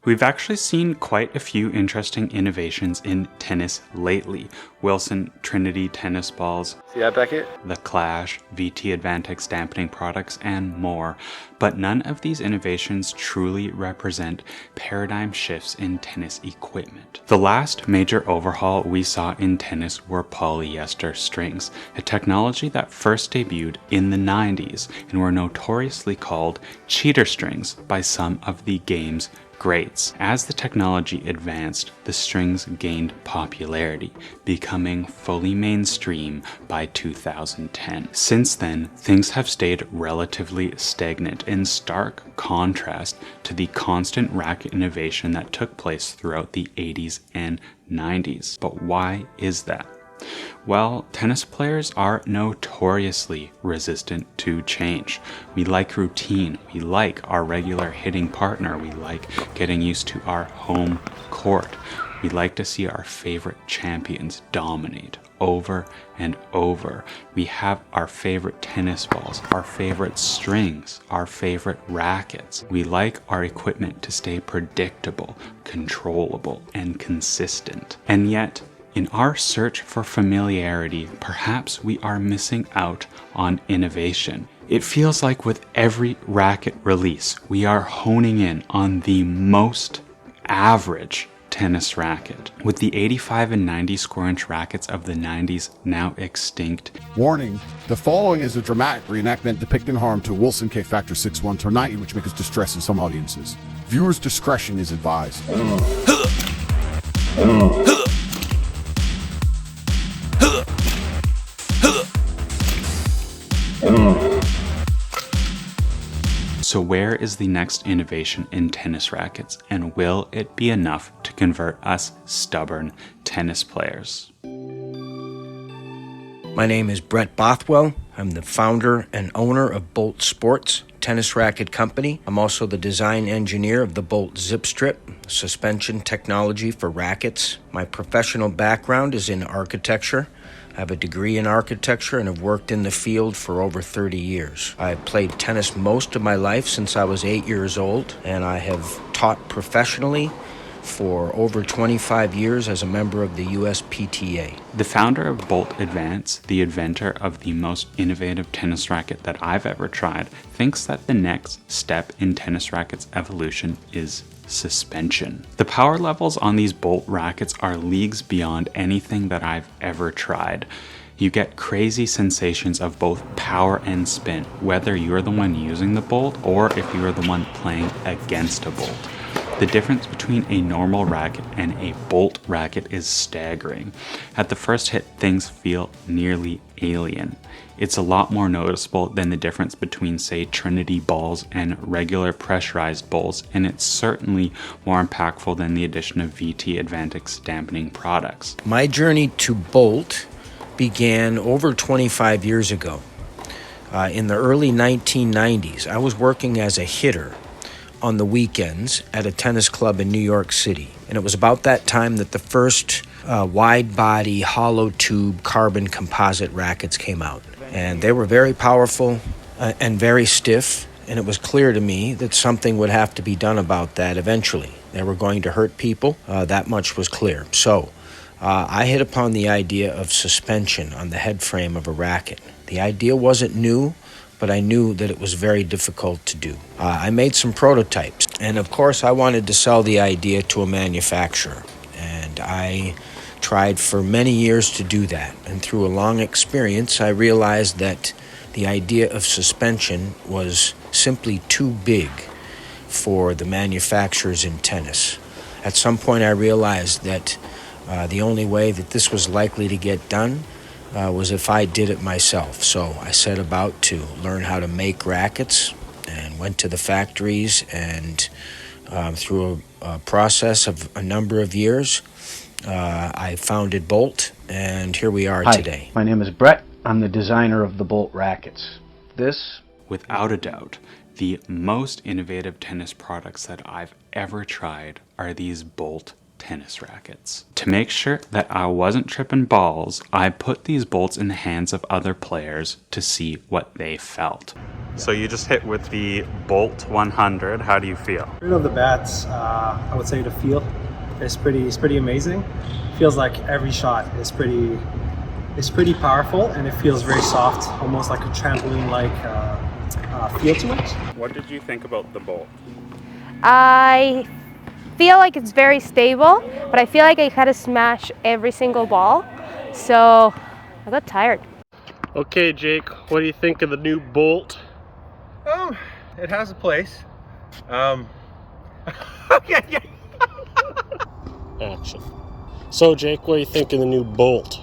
We've actually seen quite a few interesting innovations in tennis lately. Wilson Trinity tennis balls, see that, Beckett? the Clash, VT Advantix dampening products, and more. But none of these innovations truly represent paradigm shifts in tennis equipment. The last major overhaul we saw in tennis were polyester strings, a technology that first debuted in the 90s and were notoriously called cheater strings by some of the game's greats. As the technology advanced, the strings gained popularity, becoming fully mainstream by 2010. Since then, things have stayed relatively stagnant, in stark contrast to the constant racket innovation that took place throughout the 80s and 90s. But why is that? Well, tennis players are notoriously resistant to change. We like routine, we like our regular hitting partner, we like getting used to our home court. We like to see our favorite champions dominate over and over. We have our favorite tennis balls, our favorite strings, our favorite rackets. We like our equipment to stay predictable, controllable, and consistent. And yet, in our search for familiarity, perhaps we are missing out on innovation. It feels like with every racket release, we are honing in on the most average tennis racket. With the 85 and 90 square inch rackets of the 90s now extinct. Warning, the following is a dramatic reenactment depicting harm to Wilson K Factor 61 Tornado, which may cause distress in some audiences. Viewers' discretion is advised. So where is the next innovation in tennis rackets, and will it be enough to convert us stubborn tennis players? My name is Brett Bothwell. I'm the founder and owner of Bolt Sports tennis racket company. I'm also the design engineer of the Bolt Zip Strip, suspension technology for rackets. My professional background is in architecture. I have a degree in architecture and have worked in the field for over 30 years. I've played tennis most of my life since I was 8 years old, and I have taught professionally for over 25 years as a member of the USPTA. The founder of Bolt Advance, the inventor of the most innovative tennis racket that I've ever tried, thinks that the next step in tennis rackets evolution is suspension. The power levels on these Bolt rackets are leagues beyond anything that I've ever tried. You get crazy sensations of both power and spin, whether you're the one using the Bolt or if you're the one playing against a Bolt. The difference between a normal racket and a Bolt racket is staggering. At the first hit, things feel nearly alien. It's a lot more noticeable than the difference between, say, Trinity balls and regular pressurized balls, and it's certainly more impactful than the addition of VT Advantix dampening products. My journey to Bolt began over 25 years ago. In the early 1990s, I was working as a hitter on the weekends at a tennis club in New York City. And it was about that time that the first wide body hollow tube carbon composite rackets came out. And they were very powerful and very stiff. And it was clear to me that something would have to be done about that eventually. They were going to hurt people. That much was clear. So I hit upon the idea of suspension on the head frame of a racket. The idea wasn't new, but I knew that it was very difficult to do. I made some prototypes, and of course I wanted to sell the idea to a manufacturer, and I tried for many years to do that. And through a long experience, I realized that the idea of suspension was simply too big for the manufacturers in tennis. At some point I realized that the only way that this was likely to get done was if I did it myself. So I set about to learn how to make rackets and went to the factories, and through a process of a number of years, I founded Bolt, and here we are today. My name is Brett. I'm the designer of the Bolt rackets. This, without a doubt, the most innovative tennis products that I've ever tried are these Bolt tennis rackets. To make sure that I wasn't tripping balls, I put these bolts in the hands of other players to see what they felt. So you just hit with the Bolt 100. How do you feel? Right off the bats, I would say the feel is pretty amazing. Feels like every shot is pretty powerful, and it feels very soft, almost like a trampoline-like feel to it. What did you think about the Bolt? I feel like it's very stable, but I feel like I had to smash every single ball, so I got tired. Okay, Jake, what do you think of the new Bolt? It has a place. Action. So, Jake, what do you think of the new Bolt?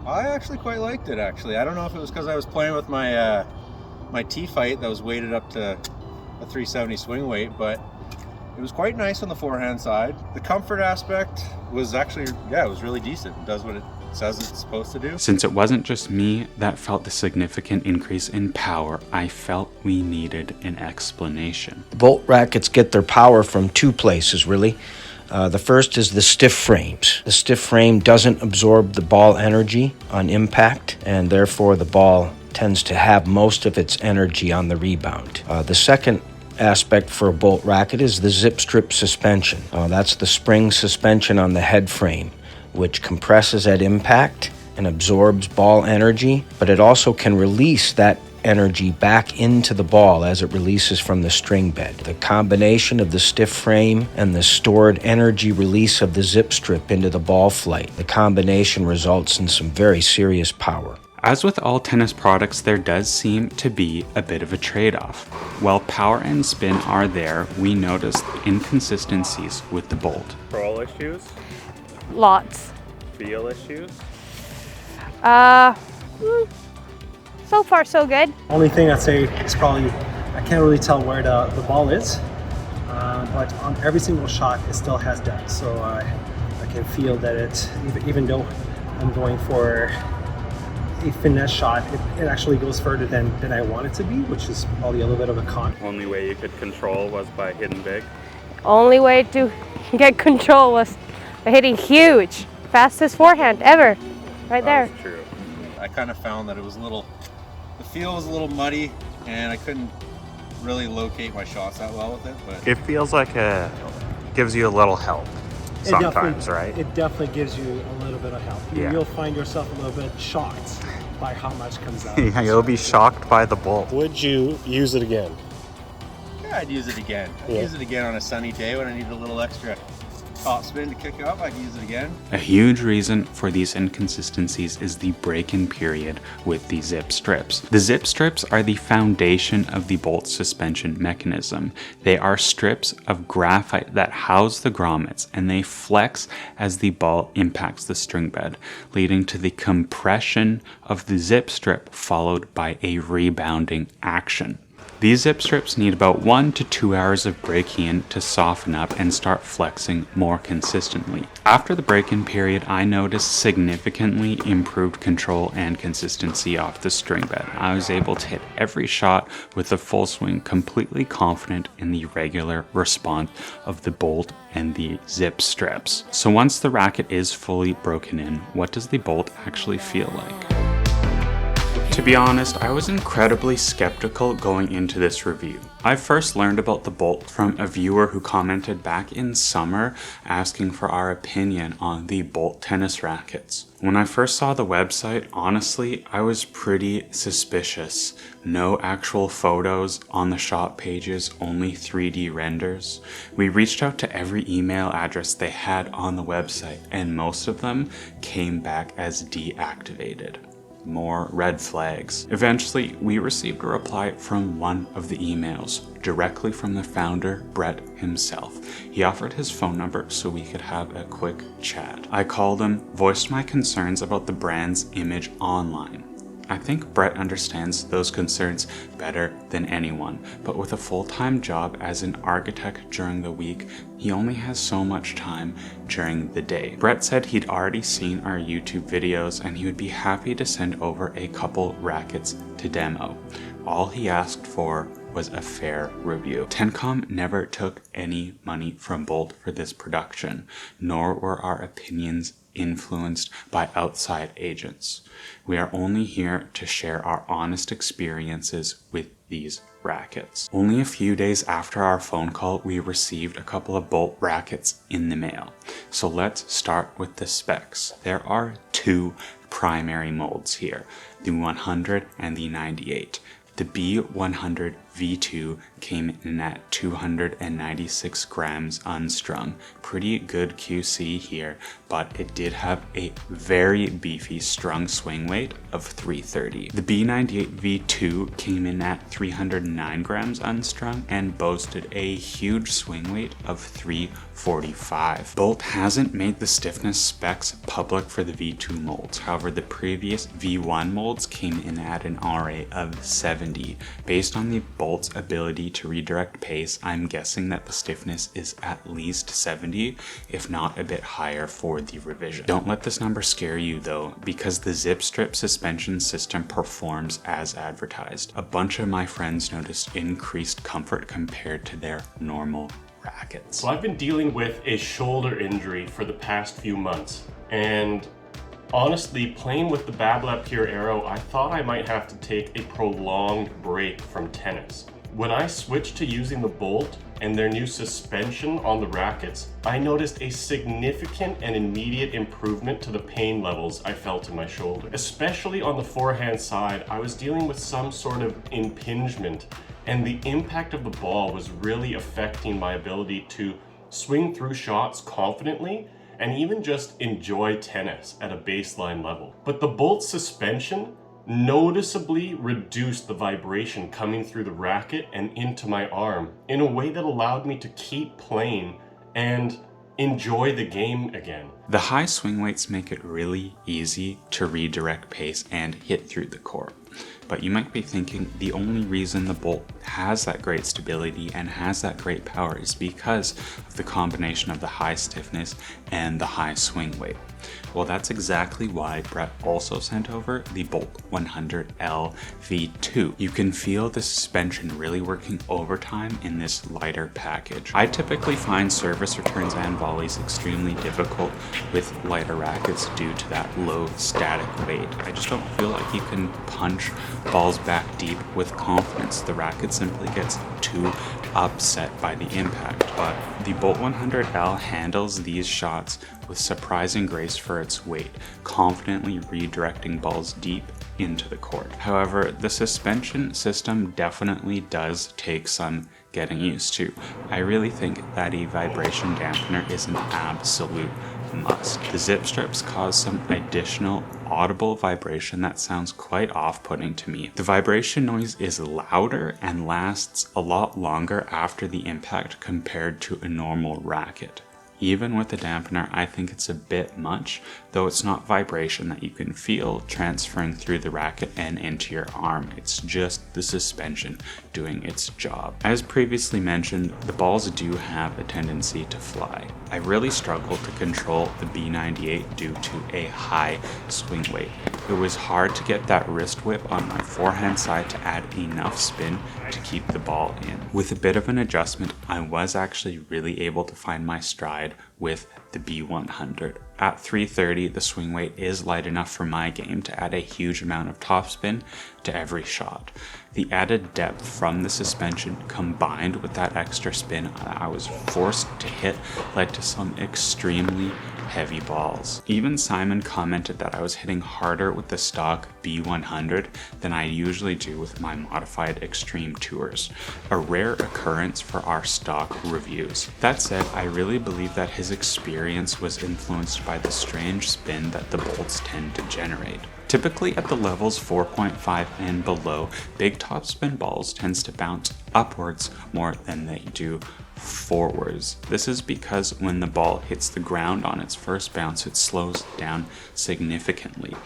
I actually quite liked it, actually. I don't know if it was because I was playing with my my T-Fight that was weighted up to a 370 swing weight, but it was quite nice on the forehand side. The comfort aspect was actually, yeah, it was really decent. It does what it says it's supposed to do. Since it wasn't just me that felt the significant increase in power, I felt we needed an explanation. Bolt rackets get their power from two places, really. The first is the stiff frames. The stiff frame doesn't absorb the ball energy on impact, and therefore the ball tends to have most of its energy on the rebound. The second aspect for a Bolt racket is the zip strip suspension. That's the spring suspension on the head frame, which compresses at impact and absorbs ball energy, but it also can release that energy back into the ball as it releases from the string bed. The combination of the stiff frame and the stored energy release of the zip strip into the ball flight, the combination results in some very serious power. As with all tennis products, there does seem to be a bit of a trade-off. While power and spin are there, we noticed inconsistencies with the Bolt. Control issues? Lots. Feel issues? So far so good. Only thing I'd say is probably I can't really tell where the ball is, but on every single shot it still has depth. So I can feel that it, even though I'm going for a finesse shot, it actually goes further than I want it to be, which is probably a little bit of a con. Only way you could control was by hitting big? Only way to get control was by hitting huge. Fastest forehand ever. Right there. That's true. I kind of found that it was the feel was a little muddy, and I couldn't really locate my shots that well with it, but It feels like it gives you a little help sometimes, right? It definitely gives you a little bit of help. Yeah. You'll find yourself a little bit shocked by how much comes out. Yeah, you'll be shocked by the Bolt. Would you use it again? yeah, I'd use it again. I'd Yeah. use it again on a sunny day when I need a little extra top spin to kick up. I'd use it again. A huge reason for these inconsistencies is the break-in period with the zip strips. The zip strips are the foundation of the Bolt suspension mechanism. They are strips of graphite that house the grommets, and they flex as the ball impacts the string bed, leading to the compression of the zip strip followed by a rebounding action. These zip strips need about 1 to 2 hours of breaking in to soften up and start flexing more consistently. After the break-in period, I noticed significantly improved control and consistency off the string bed. I was able to hit every shot with a full swing, completely confident in the regular response of the Bolt and the zip strips. So once the racket is fully broken in, what does the Bolt actually feel like? To be honest, I was incredibly skeptical going into this review. I first learned about the Bolt from a viewer who commented back in summer asking for our opinion on the Bolt tennis rackets. When I first saw the website, honestly, I was pretty suspicious. No actual photos on the shop pages, only 3D renders. We reached out to every email address they had on the website, and most of them came back as deactivated. More red flags. Eventually, we received a reply from one of the emails, directly from the founder, Brett himself. He offered his phone number so we could have a quick chat. I called him, voiced my concerns about the brand's image online. I think Brett understands those concerns better than anyone, but with a full-time job as an architect during the week, he only has so much time during the day. Brett said he'd already seen our YouTube videos and he would be happy to send over a couple rackets to demo. All he asked for was a fair review. TennCom never took any money from Bolt for this production, nor were our opinions influenced by outside agents. We are only here to share our honest experiences with these rackets. Only a few days after our phone call, we received a couple of Bolt rackets in the mail. So let's start with the specs. There are two primary molds here, the 100 and the 98. The B100 V2 came in at 296 grams unstrung. Pretty good QC here, but it did have a very beefy strung swing weight of 330. The B98 V2 came in at 309 grams unstrung and boasted a huge swing weight of 345. Bolt hasn't made the stiffness specs public for the V2 molds. However, the previous V1 molds came in at an RA of 70. Based on the Bolt's ability to redirect pace, I'm guessing that the stiffness is at least 70, if not a bit higher for the revision. Don't let this number scare you though, because the zip strip suspension system performs as advertised. A bunch of my friends noticed increased comfort compared to their normal rackets. So I've been dealing with a shoulder injury for the past few months, and honestly, playing with the Babolat Pure Aero, I thought I might have to take a prolonged break from tennis. When I switched to using the Bolt and their new suspension on the rackets, I noticed a significant and immediate improvement to the pain levels I felt in my shoulder. Especially on the forehand side, I was dealing with some sort of impingement, and the impact of the ball was really affecting my ability to swing through shots confidently and even just enjoy tennis at a baseline level. But the Bolt suspension noticeably reduced the vibration coming through the racket and into my arm in a way that allowed me to keep playing and enjoy the game again. The high swing weights make it really easy to redirect pace and hit through the court. But you might be thinking the only reason the Bolt has that great stability and has that great power is because of the combination of the high stiffness and the high swing weight. Well, that's exactly why Brett also sent over the Bolt 100L V2. You can feel the suspension really working overtime in this lighter package. I typically find service returns and volleys extremely difficult with lighter rackets due to that low static weight. I just don't feel like you can punch balls back deep with confidence. The racket simply gets too upset by the impact, but the Bolt 100L handles these shots with surprising grace for its weight, confidently redirecting balls deep into the court. However, the suspension system definitely does take some getting used to. I really think that a vibration dampener is an absolute must. The zip strips cause some additional audible vibration that sounds quite off-putting to me. The vibration noise is louder and lasts a lot longer after the impact compared to a normal racket. Even with the dampener, I think it's a bit much, though it's not vibration that you can feel transferring through the racket and into your arm. It's just the suspension doing its job. As previously mentioned, the balls do have a tendency to fly. I really struggled to control the B98 due to a high swing weight. It was hard to get that wrist whip on my forehand side to add enough spin to keep the ball in. With a bit of an adjustment, I was actually really able to find my stride with the B100. At 330, the swing weight is light enough for my game to add a huge amount of topspin to every shot. The added depth from the suspension combined with that extra spin I was forced to hit led to some extremely heavy balls. Even Simon commented that I was hitting harder with the stock B100 than I usually do with my modified Extreme Tours, a rare occurrence for our stock reviews. That said, I really believe that his experience was influenced by the strange spin that the bolts tend to generate. Typically at the levels 4.5 and below, big topspin balls tends to bounce upwards more than they do forwards. This is because when the ball hits the ground on its first bounce, it slows down significantly.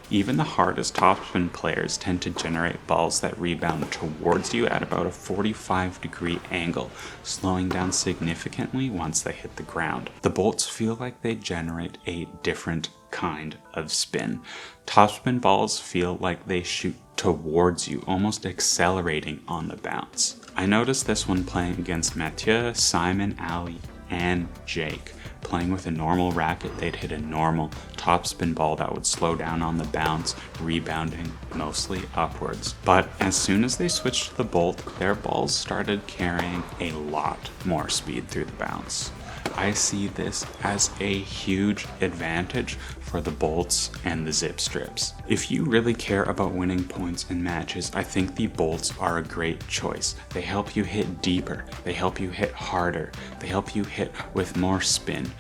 Even the hardest topspin players tend to generate balls that rebound towards you at about a 45-degree angle, slowing down significantly once they hit the ground. The bolts feel like they generate a different kind of spin. Topspin balls feel like they shoot towards you, almost accelerating on the bounce. I noticed this when playing against Mathieu, Simon, Ali, and Jake. Playing with a normal racket, they'd hit a normal topspin ball that would slow down on the bounce, rebounding mostly upwards. But as soon as they switched to the Bolt, their balls started carrying a lot more speed through the bounce. I see this as a huge advantage for the bolts and the zip strips. If you really care about winning points in matches, I think the bolts are a great choice. They help you hit deeper, they help you hit harder, they help you hit with more spin.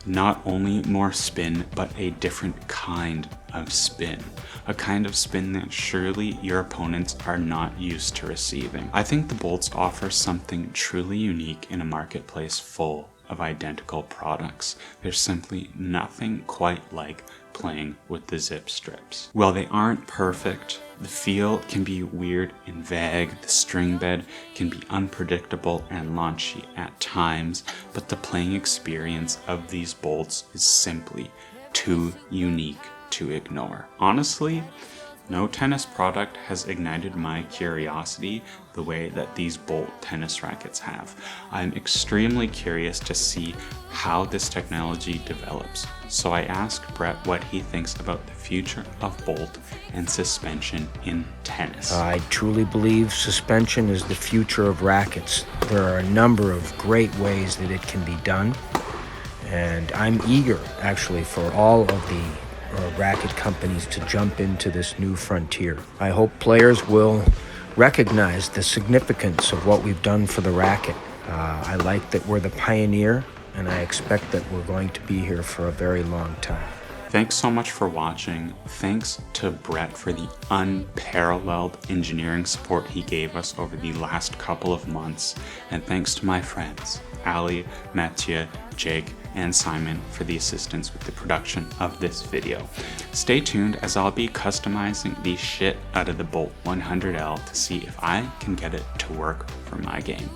Not only more spin, but a different kind of spin. A kind of spin that surely your opponents are not used to receiving. I think the bolts offer something truly unique in a marketplace full of identical products. There's simply nothing quite like playing with the zip strips. While they aren't perfect, the feel can be weird and vague, the string bed can be unpredictable and launchy at times, but the playing experience of these bolts is simply too unique to ignore. Honestly, no tennis product has ignited my curiosity the way that these Bolt tennis rackets have. I'm extremely curious to see how this technology develops. So I asked Brett what he thinks about the future of Bolt and suspension in tennis. I truly believe suspension is the future of rackets. There are a number of great ways that it can be done, and I'm eager actually for all of the racket companies to jump into this new frontier. I hope players will recognize the significance of what we've done for the racket. I like that we're the pioneer, and I expect that we're going to be here for a very long time. Thanks so much for watching. Thanks to Brett for the unparalleled engineering support he gave us over the last couple of months. And thanks to my friends, Ali, Mathieu, Jake, and Simon for the assistance with the production of this video. Stay tuned as I'll be customizing the shit out of the Bolt 100L to see if I can get it to work for my game.